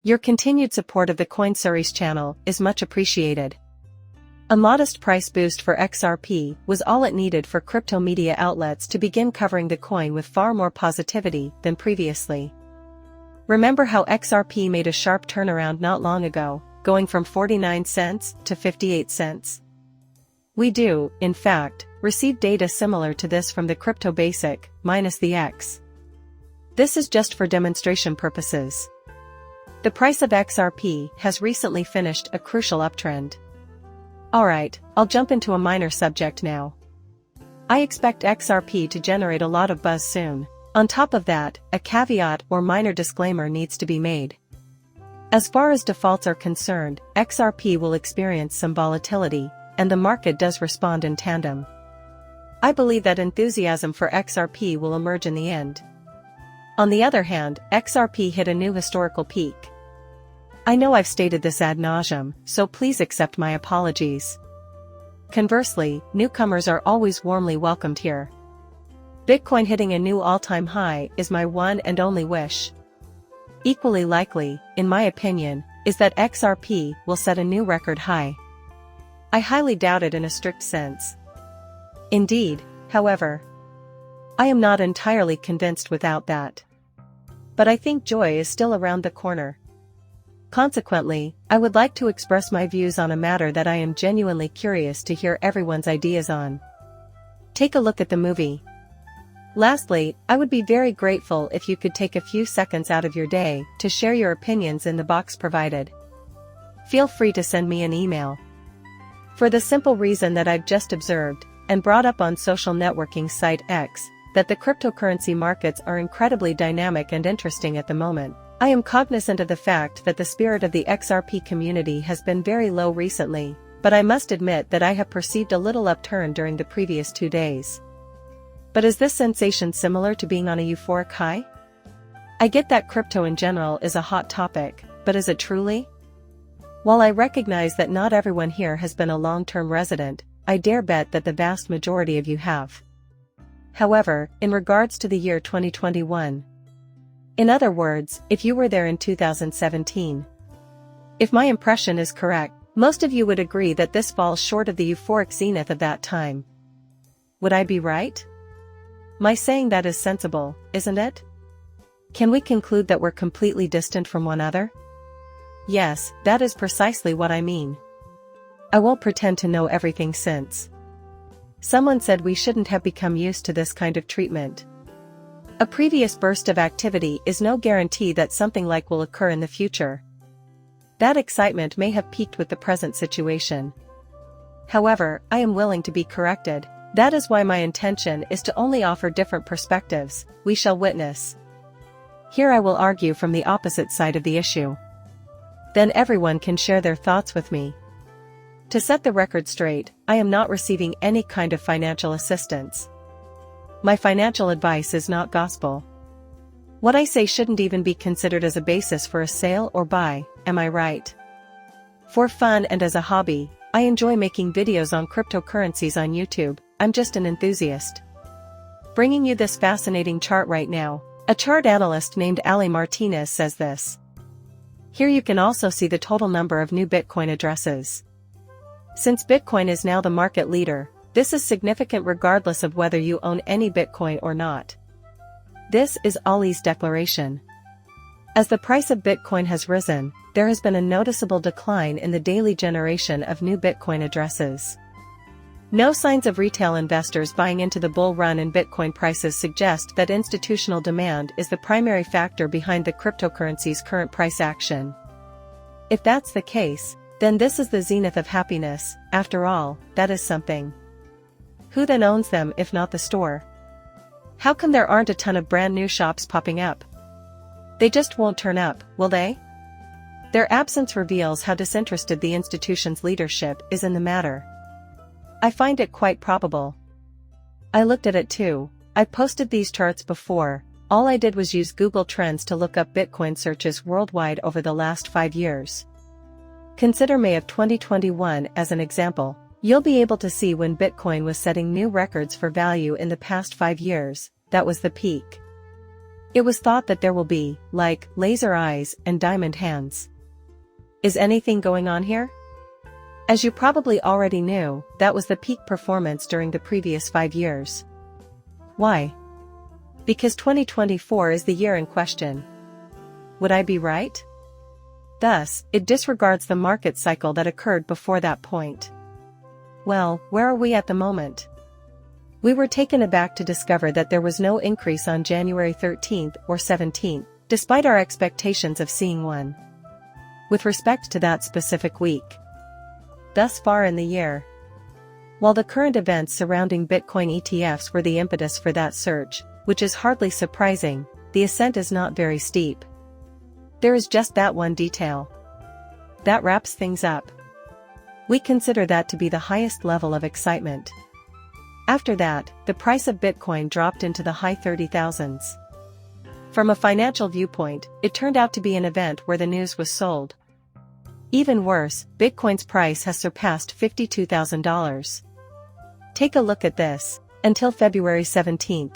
Your continued support of the Coin Series channel is much appreciated. A modest price boost for XRP was all it needed for crypto media outlets to begin covering the coin with far more positivity than previously. Remember how XRP made a sharp turnaround not long ago, going from 49 cents to 58 cents? We do, in fact, receive data similar to this from the Crypto Basic, minus the X. This is just for demonstration purposes. The price of XRP has recently finished a crucial uptrend. Alright, I'll jump into a minor subject now. I expect XRP to generate a lot of buzz soon. On top of that, a caveat or minor disclaimer needs to be made. As far as defaults are concerned, XRP will experience some volatility, and the market does respond in tandem. I believe that enthusiasm for XRP will emerge in the end. On the other hand, XRP hit a new historical peak. I know I've stated this ad nauseum, so please accept my apologies. Conversely, newcomers are always warmly welcomed here. Bitcoin hitting a new all-time high is my one and only wish. Equally likely, in my opinion, is that XRP will set a new record high. I highly doubt it in a strict sense. Indeed, however, I am not entirely convinced without that. But I think joy is still around the corner. Consequently, I would like to express my views on a matter that I am genuinely curious to hear everyone's ideas on. Take a look at the movie. Lastly, I would be very grateful if you could take a few seconds out of your day to share your opinions in the box provided. Feel free to send me an email. For the simple reason that I've just observed, and brought up on social networking site X, that the cryptocurrency markets are incredibly dynamic and interesting at the moment. I am cognizant of the fact that the spirit of the XRP community has been very low recently, but I must admit that I have perceived a little upturn during the previous 2 days. But is this sensation similar to being on a euphoric high? I get that crypto in general is a hot topic, but is it truly? While I recognize that not everyone here has been a long-term resident, I dare bet that the vast majority of you have. However, in regards to the year 2021, in other words, if you were there in 2017. If my impression is correct, most of you would agree that this falls short of the euphoric zenith of that time. Would I be right? My saying that is sensible, isn't it? Can we conclude that we're completely distant from one another? Yes, that is precisely what I mean. I won't pretend to know everything since. Someone said we shouldn't have become used to this kind of treatment. A previous burst of activity is no guarantee that something like will occur in the future. That excitement may have peaked with the present situation. However, I am willing to be corrected. That is why my intention is to only offer different perspectives. We shall witness. Here I will argue from the opposite side of the issue. Then everyone can share their thoughts with me. To set the record straight, I am not receiving any kind of financial assistance. My financial advice is not gospel. What I say shouldn't even be considered as a basis for a sale or buy, am I right? For fun and as a hobby, I enjoy making videos on cryptocurrencies on YouTube. I'm just an enthusiast. Bringing you this fascinating chart right now, a chart analyst named Ali Martinez says this. Here you can also see the total number of new Bitcoin addresses. Since Bitcoin is now the market leader, this is significant regardless of whether you own any Bitcoin or not. This is Ali's declaration. As the price of Bitcoin has risen, there has been a noticeable decline in the daily generation of new Bitcoin addresses. No signs of retail investors buying into the bull run in Bitcoin prices suggest that institutional demand is the primary factor behind the cryptocurrency's current price action. If that's the case, then this is the zenith of happiness. After all, that is something. Who then owns them if not the store? How come there aren't a ton of brand new shops popping up? They just won't turn up, will they? Their absence reveals how disinterested the institution's leadership is in the matter. I find it quite probable. I looked at it too. I've posted these charts before. All I did was use Google Trends to look up Bitcoin searches worldwide over the last 5 years. Consider May of 2021 as an example. You'll be able to see when Bitcoin was setting new records for value in the past 5 years. That was the peak. It was thought that there will be, like, laser eyes and diamond hands. Is anything going on here? As you probably already knew, that was the peak performance during the previous 5 years. Why? Because 2024 is the year in question. Would I be right? Thus, it disregards the market cycle that occurred before that point. Well, where are we at the moment? We were taken aback to discover that there was no increase on January 13th or 17th, despite our expectations of seeing one. With respect to that specific week. Thus far in the year. While the current events surrounding Bitcoin ETFs were the impetus for that surge, which is hardly surprising, the ascent is not very steep. There is just that one detail. That wraps things up. We consider that to be the highest level of excitement. After that, the price of Bitcoin dropped into the high 30,000s. From a financial viewpoint, it turned out to be an event where the news was sold. Even worse, Bitcoin's price has surpassed $52,000. Take a look at this. Until February 17th.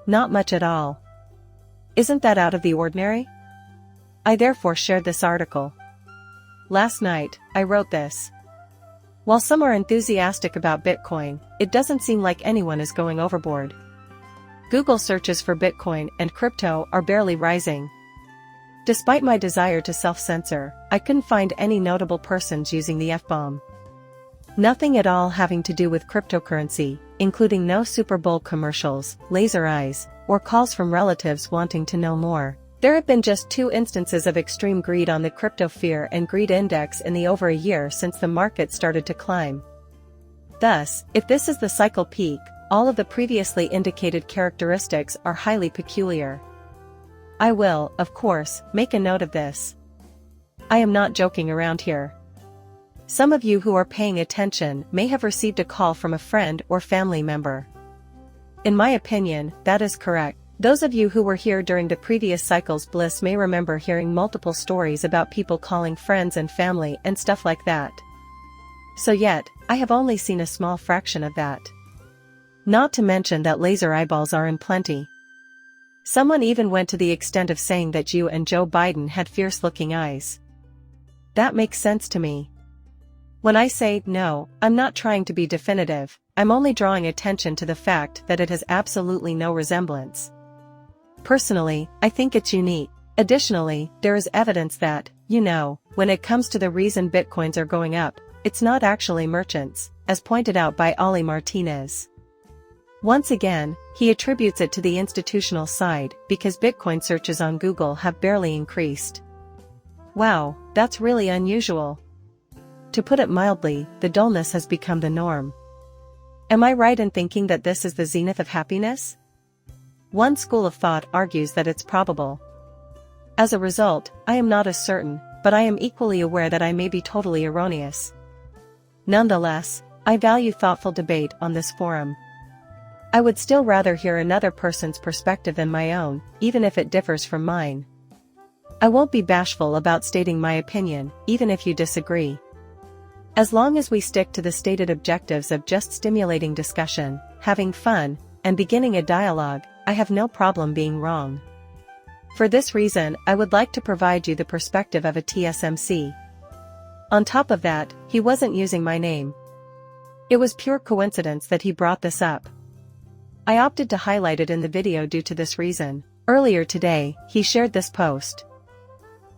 Not much at all. Isn't that out of the ordinary? I therefore shared this article. Last night, I wrote this. While some are enthusiastic about Bitcoin, it doesn't seem like anyone is going overboard. Google searches for Bitcoin and crypto are barely rising. Despite my desire to self-censor, I couldn't find any notable persons using the F-bomb. Nothing at all having to do with cryptocurrency, including no Super Bowl commercials, laser eyes, or calls from relatives wanting to know more. There have been just 2 instances of extreme greed on the crypto fear and greed index in the over a year since the market started to climb. Thus, if this is the cycle peak, all of the previously indicated characteristics are highly peculiar. I will, of course, make a note of this. I am not joking around here. Some of you who are paying attention may have received a call from a friend or family member. In my opinion, that is correct. Those of you who were here during the previous cycle's bliss may remember hearing multiple stories about people calling friends and family and stuff like that. So yet, I have only seen a small fraction of that. Not to mention that laser eyeballs are in plenty. Someone even went to the extent of saying that you and Joe Biden had fierce-looking eyes. That makes sense to me. When I say no, I'm not trying to be definitive, I'm only drawing attention to the fact that it has absolutely no resemblance. Personally, I think it's unique. Additionally, there is evidence that, when it comes to the reason Bitcoins are going up, it's not actually merchants, as pointed out by Ollie Martinez. Once again, he attributes it to the institutional side because Bitcoin searches on Google have barely increased. Wow, that's really unusual. To put it mildly, the dullness has become the norm. Am I right in thinking that this is the zenith of happiness? One school of thought argues that it's probable. As a result, I am not as certain, but I am equally aware that I may be totally erroneous. Nonetheless, I value thoughtful debate on this forum. I would still rather hear another person's perspective than my own, even if it differs from mine. I won't be bashful about stating my opinion, even if you disagree. As long as we stick to the stated objectives of just stimulating discussion, having fun, and beginning a dialogue, I have no problem being wrong. For this reason, I would like to provide you the perspective of a TSMC. On top of that, he wasn't using my name. It was pure coincidence that he brought this up. I opted to highlight it in the video due to this reason. Earlier today, he shared this post.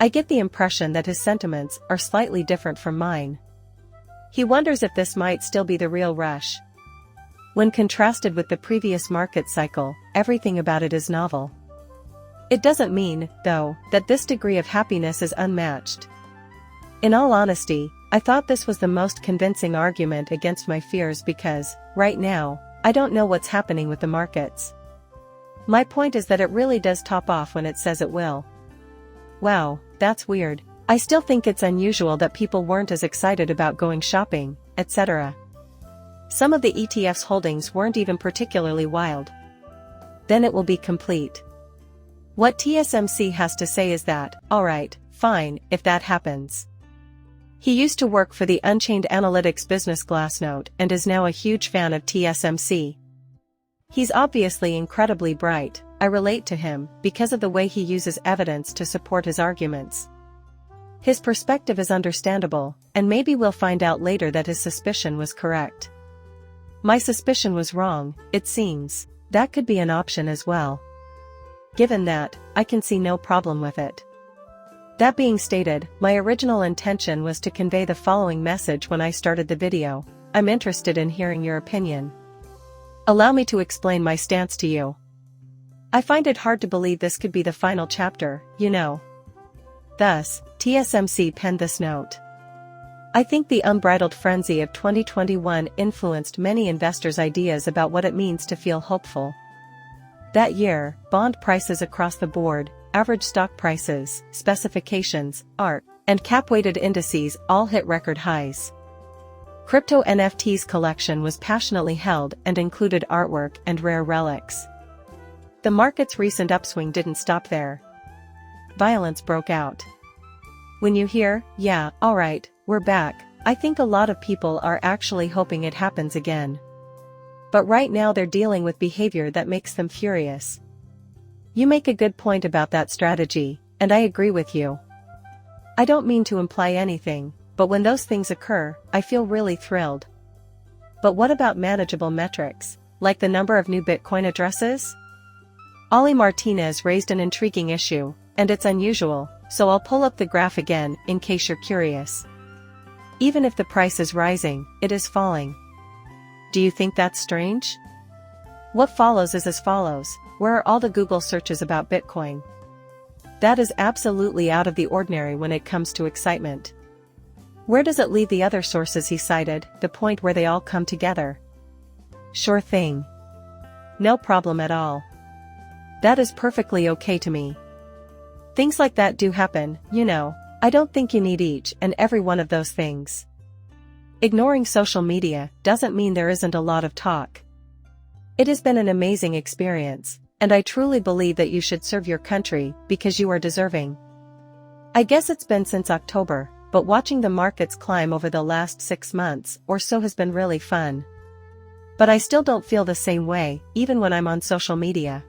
I get the impression that his sentiments are slightly different from mine. He wonders if this might still be the real rush. When contrasted with the previous market cycle, everything about it is novel. It doesn't mean, though, that this degree of happiness is unmatched. In all honesty, I thought this was the most convincing argument against my fears because, right now, I don't know what's happening with the markets. My point is that it really does top off when it says it will. Wow, that's weird. I still think it's unusual that people weren't as excited about going shopping, etc. Some of the ETF's holdings weren't even particularly wild. Then it will be complete. What TSMC has to say is that, alright, fine, if that happens. He used to work for the Unchained Analytics business Glassnode and is now a huge fan of TSMC. He's obviously incredibly bright. I relate to him because of the way he uses evidence to support his arguments. His perspective is understandable, and maybe we'll find out later that his suspicion was correct. My suspicion was wrong, it seems. That could be an option as well. Given that, I can see no problem with it. That being stated, my original intention was to convey the following message when I started the video. I'm interested in hearing your opinion. Allow me to explain my stance to you. I find it hard to believe this could be the final chapter, you know. Thus, TSMC penned this note. I think the unbridled frenzy of 2021 influenced many investors' ideas about what it means to feel hopeful. That year, bond prices across the board, average stock prices, specifications, ARK, and cap-weighted indices all hit record highs. Crypto NFTs collection was passionately held and included artwork and rare relics. The market's recent upswing didn't stop there. Violence broke out. When you hear, "Yeah, alright, we're back," I think a lot of people are actually hoping it happens again. But right now they're dealing with behavior that makes them furious. You make a good point about that strategy, and I agree with you. I don't mean to imply anything, but when those things occur, I feel really thrilled. But what about manageable metrics, like the number of new Bitcoin addresses? Ollie Martinez raised an intriguing issue, and it's unusual, so I'll pull up the graph again, in case you're curious. Even if the price is rising, it is falling. Do you think that's strange? What follows is as follows: where are all the Google searches about Bitcoin? That is absolutely out of the ordinary when it comes to excitement. Where does it leave the other sources he cited, the point where they all come together? Sure thing. No problem at all. That is perfectly okay to me. Things like that do happen, you know. I don't think you need each and every one of those things. Ignoring social media doesn't mean there isn't a lot of talk. It has been an amazing experience, and I truly believe that you should serve your country because you are deserving. I guess it's been since October, but watching the markets climb over the last 6 months or so has been really fun. But I still don't feel the same way, even when I'm on social media.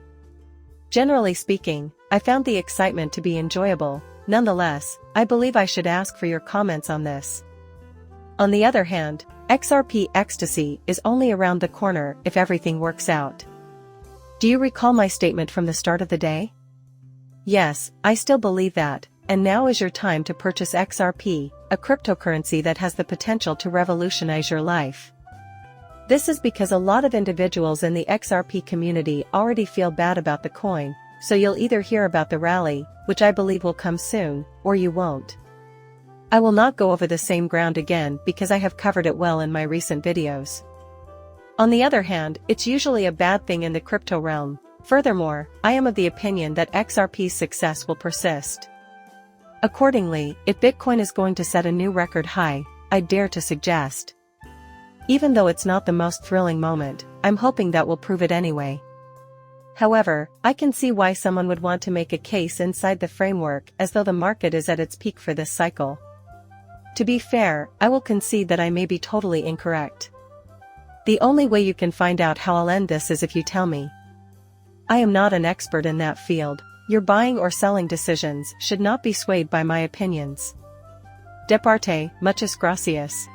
Generally speaking, I found the excitement to be enjoyable. Nonetheless, I believe I should ask for your comments on this. On the other hand, XRP ecstasy is only around the corner if everything works out. Do you recall my statement from the start of the day? Yes, I still believe that, and now is your time to purchase XRP, a cryptocurrency that has the potential to revolutionize your life. This is because a lot of individuals in the XRP community already feel bad about the coin, so you'll either hear about the rally, which I believe will come soon, or you won't. I will not go over the same ground again because I have covered it well in my recent videos. On the other hand, it's usually a bad thing in the crypto realm. Furthermore, I am of the opinion that XRP's success will persist. Accordingly, if Bitcoin is going to set a new record high, I dare to suggest. Even though it's not the most thrilling moment, I'm hoping that will prove it anyway. However, I can see why someone would want to make a case inside the framework as though the market is at its peak for this cycle. To be fair, I will concede that I may be totally incorrect. The only way you can find out how I'll end this is if you tell me. I am not an expert in that field. Your buying or selling decisions should not be swayed by my opinions. De parte, muchas gracias.